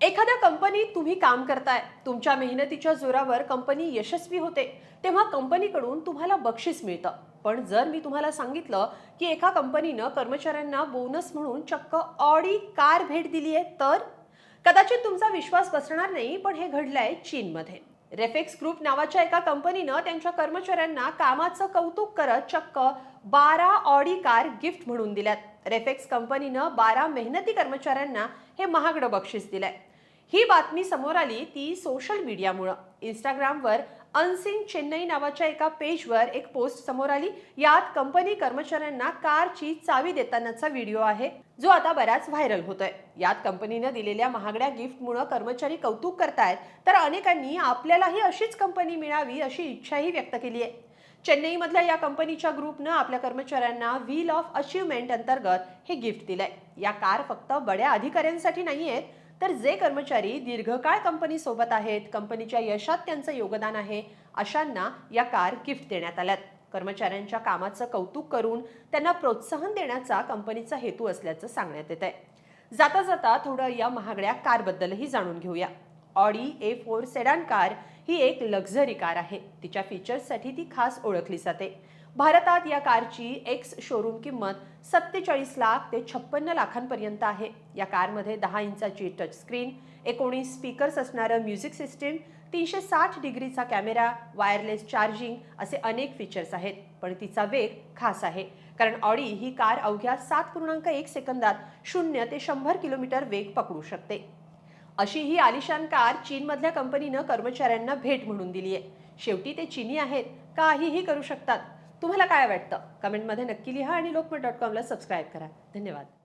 एखाद्या कंपनीत तुम्ही काम करताय, तुमच्या मेहनतीच्या जोरावर कंपनी यशस्वी होते, तेव्हा कंपनीकडून तुम्हाला बक्षीस मिळतं. पण जर मी तुम्हाला सांगितलं की एका कंपनीनं कर्मचाऱ्यांना बोनस म्हणून चक्क ऑडी कार भेट दिली आहे, तर कदाचित तुमचा विश्वास बसणार नाही, पण हे घडलंय चीनमध्ये. रेफेक्स ग्रुप नावाच्या एका कंपनीनं त्यांच्या कर्मचाऱ्यांना कामाचं कौतुक करत चक्क 12 ऑडी कार गिफ्ट म्हणून दिल्यात. रेफेक्स कंपनीनं 12 मेहनती कर्मचाऱ्यांना हे महागडं बक्षीस दिलंय. ही बातमी समोर आली ती सोशल मीडियामुळे. इंस्टाग्रामवर अनसिन चेन्नई नावाच्या एका पेजवर एक पोस्ट समोर आली. यात कंपनी कर्मचाऱ्यांना कारची चावी देतानाचा व्हिडिओ आहे, जो आता बराच व्हायरल होतोय. यात कंपनीने दिलेल्या महागड्या गिफ्टमुळे कर्मचारी कौतुक करतायत, तर अनेकांनी आपल्यालाही अशीच कंपनी मिळावी अशी इच्छाही व्यक्त केली आहे. चेन्नईमधल्या या कंपनीच्या ग्रुपनं आपल्या कर्मचाऱ्यांना व्हील ऑफ अचीवमेंट अंतर्गत हे गिफ्ट दिलंय. या कार फक्त बड्या अधिकाऱ्यांसाठी नाहीयेत, तर जे कर्मचारी दीर्घकाळ कंपनी सोबत आहेत, कंपनीच्या यशात त्यांचं योगदान आहे, अशांना या कार गिफ्ट देण्यात आल्यात. कर्मचाऱ्यांच्या कामाचं कौतुक करून त्यांना प्रोत्साहन देण्याचा कंपनीचा हेतू असल्याचं सांगण्यात येत आहे. जाता जाता थोडं या महागड्या कारबद्दलही जाणून घेऊया. ऑडी A4 सेडान कार ही एक लक्झरी कार आहे. तिच्या फीचर्ससाठी ती खास ओळखली जाते. भारतात या कारची एक्स शोरूम किंमत 47 लाख ते 56 लाखांपर्यंत आहे. या कारमध्ये 10 इंचाची टच स्क्रीन, 19 स्पीकर्स असणारं म्युझिक सिस्टीम, 360 डिग्रीचा कॅमेरा, वायरलेस चार्जिंग असे अनेक फीचर्स आहेत. पण तिचा वेग खास आहे, कारण ऑडी ही कार अवघ्या 7.1 सेकंदात 0 ते 100 किलोमीटर वेग पकडू शकते. अशी ही आलिशान कार चीनमधल्या कंपनीनं कर्मचाऱ्यांना भेट म्हणून दिली आहे. शेवटी ते चीनी आहेत, काहीही करू शकतात. तुम्हाला काय वाटतं? कमेंटमध्ये नक्की लिहा आणि lokmat.com ला सबस्क्राईब करा. धन्यवाद.